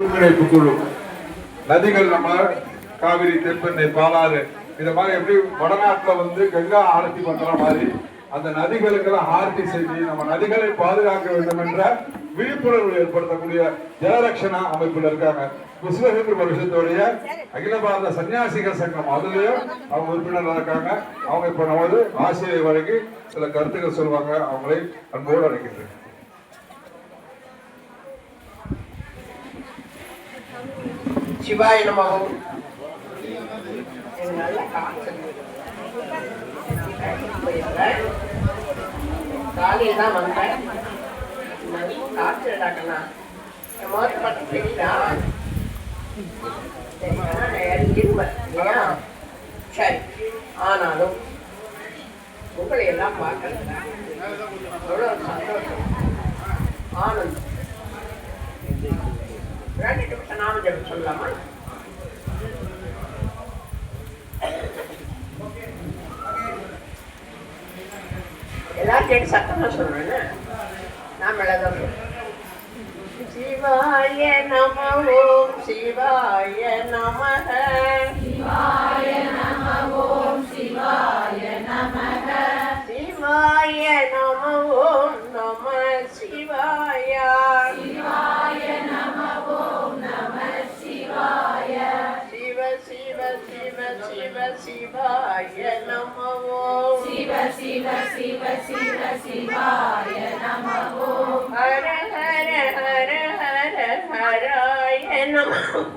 ஒருங்கிணைப்பு குழு நதிகள் நம்ம காவிரி, தென்பெண்ணை, பாலாறு இந்த மாதிரி எப்படி வடநாட்டுல கங்கா ஆரத்தி பண்ற மாதிரி அந்த நதிகளுக்கெல்லாம் ஆரத்தி செய்து நம்ம நதிகளை பாதுகாக்க வேண்டும் என்ற விழிப்புணர்வு ஏற்படுத்தக்கூடிய ஜலரக்ஷணா அமைப்புல இருக்காங்க. விஸ்வ இந்து பரிஷத்துடைய அகில பாரத சன்னியாசிகள் சங்கம் அதுலயும் அவங்க உறுப்பினர்கள் இருக்காங்க. அவங்க இப்ப நமது ஆசிரியர் வழங்கி சில கருத்துக்கள் சொல்லுவாங்க. அவங்களை அன்போடு அழைக்கின்றேன். சிவாய நமகம். காலையில் தான் வந்தேன். காய்ச்சல் டாக்கண்ணா மோட்டர் பற்றி தெரியுதா? இருமல் இல்லையா? சரி, ஆனாலும் உங்களை எல்லாம் பார்க்கல எவ்வளோ சந்தோஷம், ஆனந்தம். 2 நிமிஷம் நாம ஜெபம் சொல்லலாமா? எல்லாரும் கேட்டு சத்தமா சொல்றேன். நான் மேலதான் சொல்றேன். சிவாய நம ஓம் சிவாய நமக, சிவாய நம ஓம் சிவாய நமக, சிவாய நம ஓம் நம சிவாய, சிவாய நம ஓம் நம சிவாய, சிவ சிவ சிவ சிவ சிவாய நம ஓம், சிவ சிவ சிவ சிவ சிவாய நம ஓம், ஹர ஹர ஹர ஹர ஹராய நம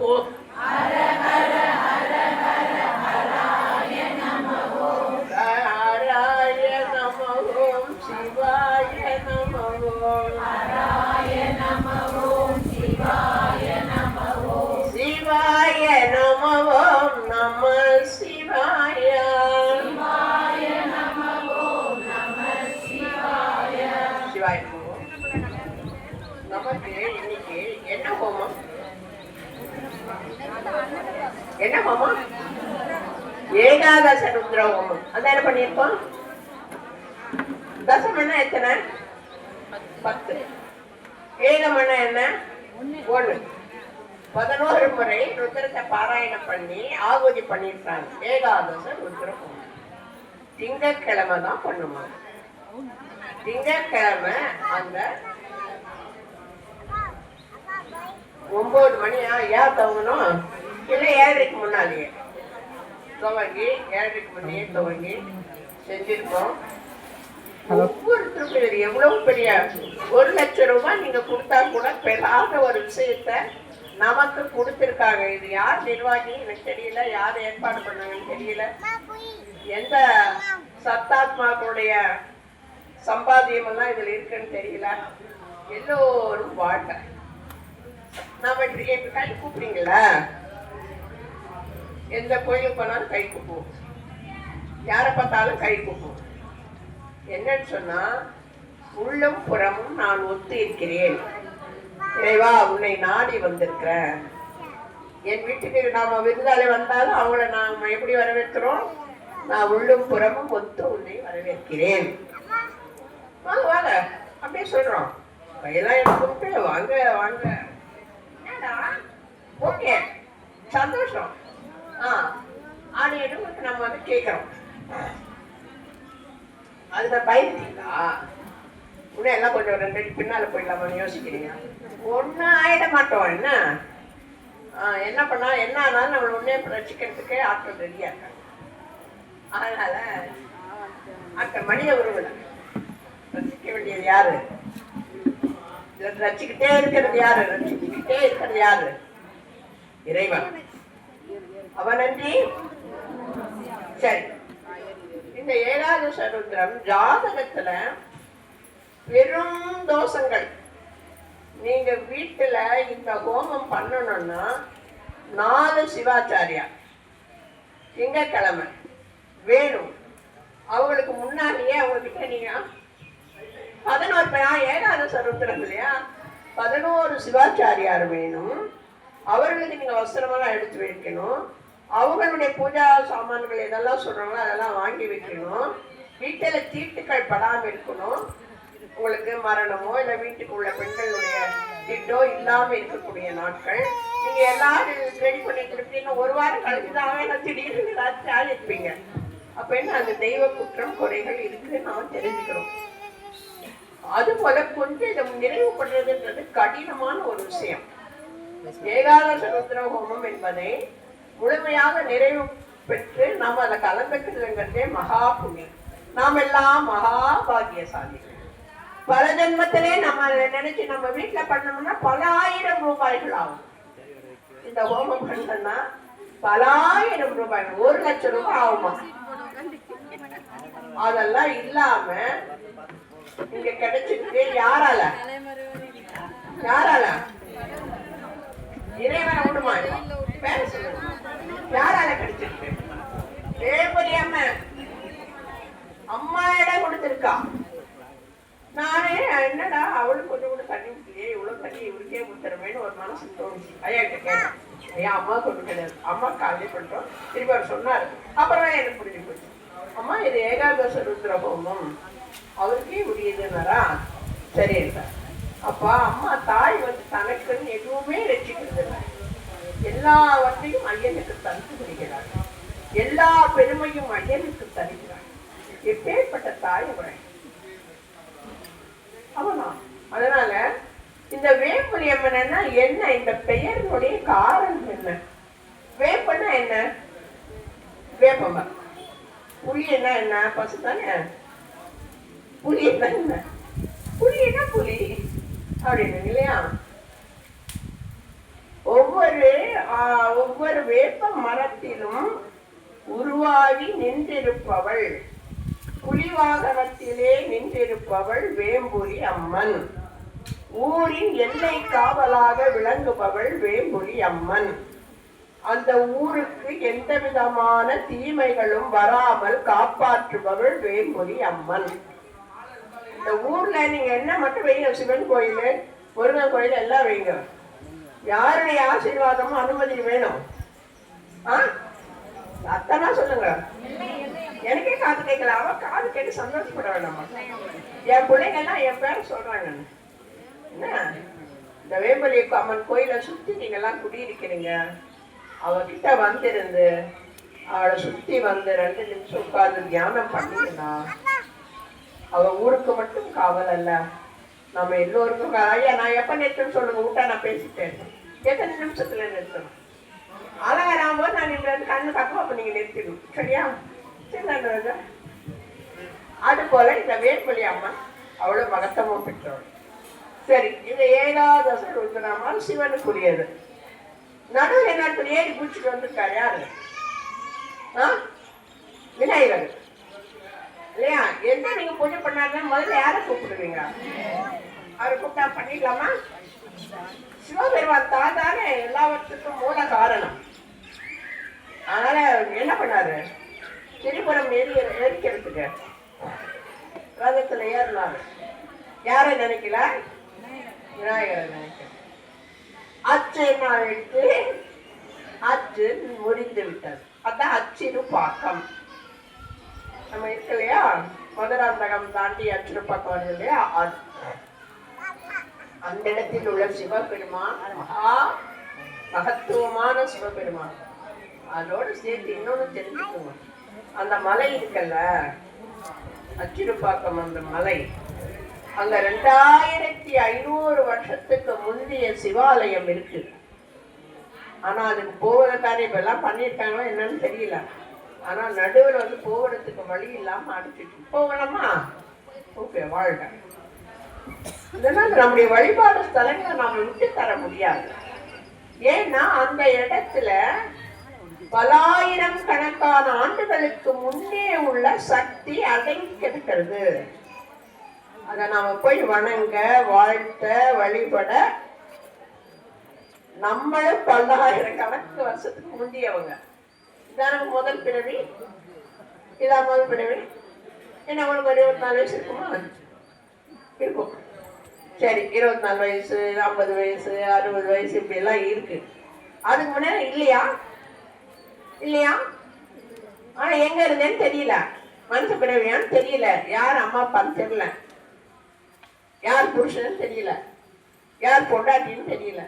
ஓம், ஹர ஹர ஹர ஹர ஹராய நம ஓம், ஹராய நம ஓம் சிவாய நம ஓம், ஹராய நம ஓம் சிவாய நம ஓம், சிவாய நம ஓம் நம சிவாய, சிவாய நம ஓம் நம சிவாய. சிவாய நம ஓம். நமக்கு இன்னைக்கு என்ன ஹோமம்? என்ன ஹோமம்? ஏகாதச ருத்ர ஹோமம். அதான் என்ன பண்ணியிருக்கோம்? தசமன்னா எத்தனை? 10. ஏகமன்னா என்ன? 1. 11 முறை ருத்ரத்தை பாராயணம் பண்ணி ஆகுதி பண்ணிருக்காங்க. ஏகாதச ருத்ர ஹோமம் திங்கட்கிழமை தான் பண்ணுமா? திங்கட்கிழமை அந்த 9 மணியா ஏன் துவங்கணும்? இல்லை 7:30க்கு முன்னாடியே துவங்கி 7:30க்கு முன்னே துவங்கி செஞ்சிருக்கோம். ஒவ்வொருத்தருக்கும் இது எவ்வளவு பெரிய 1 லட்சம் ரூபாய் நீங்க கொடுத்தா கூட பெறாத ஒரு விஷயத்த நமக்கு கொடுத்திருக்காங்க. இது யார் நிர்வாகி எனக்கு தெரியல, யார் ஏற்பாடு பண்ணாங்கன்னு தெரியல, எந்த சத்தாத்மாக்களுடைய சம்பாத்தியம் எல்லாம் இதுல இருக்குன்னு தெரியல. எல்லோரும் வாழ்க்கை நாம இப்ப கை கூப்பிடுறீங்களா? எந்த கோயிலுக்கு போனாலும் கை கூப்புவோம், யாரை பார்த்தாலும் கை கூப்புவோம். என்னன்னு சொன்னா, உள்ளும் புறமும் நான் ஒத்து இருக்கிறேன் இறைவா, உன்னை நாடி வந்திருக்கிறேன். என் வீட்டுக்கு நாம விருந்தாளி வந்தாலும் அவங்கள நாம எப்படி வரவேற்கிறோம்? நான் உள்ளும் புறமும் ஒத்து உன்னை வரவேற்கிறேன். வாங்க வாங்க அப்படியே சொல்றோம். கையெல்லாம் எடுத்துட்டு வாங்க வாங்க. ஓகே, சந்தோஷம். ஆடியனுக்கு நம்ம கேட்கிறோம். அதுல பயந்துட்டீங்களா? உடனே எல்லாம் கொஞ்சம் 2 அடி பின்னால போயிடலாமான்னு யோசிக்கிறீங்க. ஒன்னும் ஆயிட மாட்டோம். என்ன பண்ணா என்ன ஆனாலும் நம்மள உடனே ரசிக்கிறதுக்கு ஆட்கள் ரெடியா இருக்காங்க. அதனால ஆட்கள் மனித உருவல ரசிக்க வேண்டியது யாரு? ரசிக்கிட்டே இருக்கிறது யாரு? ரசிச்சுக்கிட்டே இருக்கிறது யாரு? இறைவன். அவன் நன்றி. சரி, இந்த ஏகாதச ருத்ரம் ஜாதகத்துல பெரும் தோஷங்கள். நீங்க வீட்டுல இந்த ஹோமம் பண்ணணும்னா 4 சிவாச்சாரியா திங்கட்கிழமை வேணும். அவங்களுக்கு முன்னாடியே அவங்ககிட்ட நீங்க 11 ஏகாதச ருத்ரம் இல்லையா, 11 சிவாச்சாரியார் வேணும். அவர்களுக்கு நீங்க வஸ்திரமெல்லாம் எடுத்து வைக்கணும். அவங்களுடைய பூஜா சாமான்கள் எதெல்லாம் சொல்றாங்களோ அதெல்லாம் வாங்கி வைக்கணும். வீட்டுல தீட்டுக்கள் படாமல் இருக்கணும். உங்களுக்கு மரணமோ இல்லை வீட்டுக்கு உள்ள பெண்களுடைய திட்டோ இல்லாம இருக்கக்கூடிய நாட்கள். நீங்க எல்லாரும் ரெடி பண்ணிட்டு இருப்பீங்க, ஒரு வாரம் கழிச்சுதான் நான் திடீர்னு ஏதாச்சும் இருப்பீங்க. அப்ப என்ன, அந்த தெய்வ குற்றம் குறைகள் இருக்குன்னு நாம் தெரிஞ்சுக்கிறோம். அது போல கொஞ்சம் இதை நிறைவு பண்றதுன்றது கடினமான ஒரு விஷயம். ஏகாதச ருத்ர ஹோமம் என்பதை முழுமையாக நிறைவு பெற்று நாம் அதை கலந்துக்கிறதுங்கிறதே மகா புண்ணியம். நாம் எல்லாம் மகா பாக்கியசாலி. பல ஜென்மத்திலே நம்ம நினைச்சு நம்ம வீட்டுல பண்ணோம்னா பல ஆயிரம் ரூபாய்கள் ஆகும். இந்த ஹோமம் பண்ணா பல ஆயிரம் ரூபாய், 1 லட்சம் ரூபாய் ஆகுமா. அதெல்லாம் இல்லாம இங்க கிடைச்சிருக்கு. யாரால யாரால இறைவன் விடுமா? பேர சொல்லுங்க, யாரால கிடைச்சிருக்கு? அம்மா அம்மா இடம் கொடுத்திருக்கா. நானே என்னடா அவளுக்கு கொஞ்சம் கூட தண்ணி ஊற்றியே, இவ்வளவு தண்ணி இவருக்கே ஊத்துறமேன்னு ஒரு மனசு தோணுச்சு. ஐயா கிட்ட கேட்டேன், ஐயா அம்மா கொண்டு கிடையாது, அம்மா காலையில் பண்றோம். திருப்பி அவர் சொன்னாரு. அப்புறம் எனக்கு புரிஞ்சு போச்சு, அம்மா இது ஏகாதச ருத்ர ஹோமம் அவருக்கே முடியுதுன்னாரா. சரி சார். அப்பா அம்மா தாய் வந்து தனக்குன்னு எதுவுமே ரசிக்கிறது இல்லை. எல்லாவற்றையும் ஐயனுக்கு தந்து வருகிறார். எல்லா பெருமையும் ஐயனுக்கு தருகிறார். எப்பேற்பட்ட தாய் அவரை அவனா. அதனால இந்த வேம்புலி அம்மன் என்ன, இந்த பெயரினுடைய காரணம் என்ன? வேப்பன்னா என்ன? வேப்பமரம். புலின்னா என்ன? பசு தானே. புலின்னா என்ன? புலின்னா புலி அப்படின்னு இல்லையா? ஒவ்வொரு வேப்ப மரத்திலும் உருவாகி நின்றிருப்பவள், புலிவாகனத்திலே நின்றிருப்பவள் வேம்புலி அம்மன். ஊரின் எல்லை காவலாக விளங்குபவள் வேம்புலி அம்மன். அந்த ஊருக்கு எந்த விதமான தீமைகளும் வராமல் காப்பாற்றுபவள் வேம்புலி அம்மன். இந்த ஊர்ல நீங்க என்ன மட்டும் வைங்க, சிவன் கோயில், முருகன் கோயில் எல்லாம் வைங்க. யாருடைய ஆசீர்வாதமும் அனுமதி வேணும். அத்தனா சொல்லுங்க. எனக்கே காது கேட்கல, அவ காது கேட்டு சந்தோஷப்பட வேண்டாமா? என் பிள்ளைங்க எல்லாம் என் பேர சொல்றாங்க. என்ன இந்த வேம்புலி அம்மன் கோயிலை சுத்தி நீங்க எல்லாம் குடியிருக்கிறீங்க. அவகிட்ட வந்திருந்து அவளை சுத்தி வந்து 2 நிமிஷம் உட்கார்ந்து தியானம் பண்ணீங்கன்னா அவ ஊருக்கு மட்டும் காவல் அல்ல, நம்ம எல்லோருக்கும். ஐயா நான் எப்ப நிறுத்தணும் சொல்லுங்க, விட்டா நான் பேசிட்டேன். எத்தனை நிமிஷத்துல நிறுத்தணும்? அழகாராம் போது நான் நின்று கண்ணு கட்டுவோம், அப்ப நீங்க நிறுத்திடும். சரியா? சரி. அது போல இந்த வேம்புலி அம்மன் அவ்வளவு மகத்துவம் பெற்றவள். சரி, இந்த ஏகாதச ருத்ரமால் சிவனுக்குரியது. நடுவில் என்ன ஏறி பூச்சிட்டு வந்திருக்காரு யாரு? விநாயகர் இல்லையா? என்ன நீங்க பூஜை பண்ணாருன்னா முதல்ல யாரை கூப்பிடுவீங்க? அவரை கூப்பிட்டா பண்ணிடலாமா? சிவபெருமான் தானே எல்லாவற்றுக்கும் மூல காரணம். அதனால என்ன பண்ணாரு? திரிபுரம் எரிக்கிறதுக்கு ரதத்துல ஏறினாரு. யாரை நினைக்கல? விநாயகரை நினைக்கல. அச்சு எடுத்து அச்சு முறிந்து விட்டது. அதான் அச்சிறு பாக்கம். நம்ம இருக்கு இல்லையா, மதுராந்தகம் தாண்டி அச்சிறு பாக்கம் வருது இல்லையா, அந்த இடத்தில் உள்ள சிவபெருமான் மகா மகத்துவமான சிவபெருமான். அதோடு சேர்த்து இன்னொன்னு தெரிஞ்சுக்கோங்க, அந்த மலை இருக்குல்ல அச்சிறுபாக்கம், அந்த மலை அங்க 2500 வருஷத்துக்கு முந்தைய சிவாலயம் இருக்கு. ஆனா அதுக்கு போவதற்கான இப்ப எல்லாம் பண்ணிருக்காங்களோ என்னன்னு தெரியல. ஆனா நடுவில் வந்து போவதுக்கு வழி இல்லாம அடிச்சுட்டு போகலாமா? ஓகே, வாழ்க. இதனால் நம்முடைய வழிபாடு ஸ்தலங்களை நாம விட்டு தர முடியாது. ஏன்னா அந்த இடத்துல பலாயிரம் கணக்கான ஆண்டுகளுக்கு முன்னே உள்ள சக்தி அடங்கிக்கிறது. அதை நாம போய் வணங்க, வாழ்த்த, வழிபட நம்மளும் 10,000 கணக்கு வருஷத்துக்கு முந்தியவங்க. இதான் முதல் பிறவி, இதான் முதல் பிறவி. என்ன அவனுக்கு 24 வயசு இருக்குமா? இருக்கும். சரி, 24 வயசு, 50 வயசு, 60 வயசு இப்படி எல்லாம் இருக்கு. அதுக்கு முன்னாடி இல்லையா? இல்லையா? ஆனா எங்க இருந்தேன்னு தெரியல, மனுஷ பிறவியான்னு தெரியல, யார் அம்மா அப்பான்னு தெரியல, யார் புருஷன்னு தெரியல. யார் பொண்டாட்டின்னு தெரியல,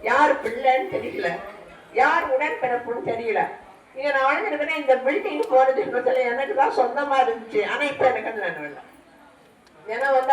யார் பிள்ளைன்னு தெரியல, யார் உடன்பிறப்புன்னு தெரியல. இங்க நான் வாழ்ந்துருக்கேன்னா இந்த பில்டிங் போறது எனக்கு தான் சொந்தமா இருந்துச்சு. ஆனா இப்ப எனக்கு அது வேணும். ஏன்னா வந்து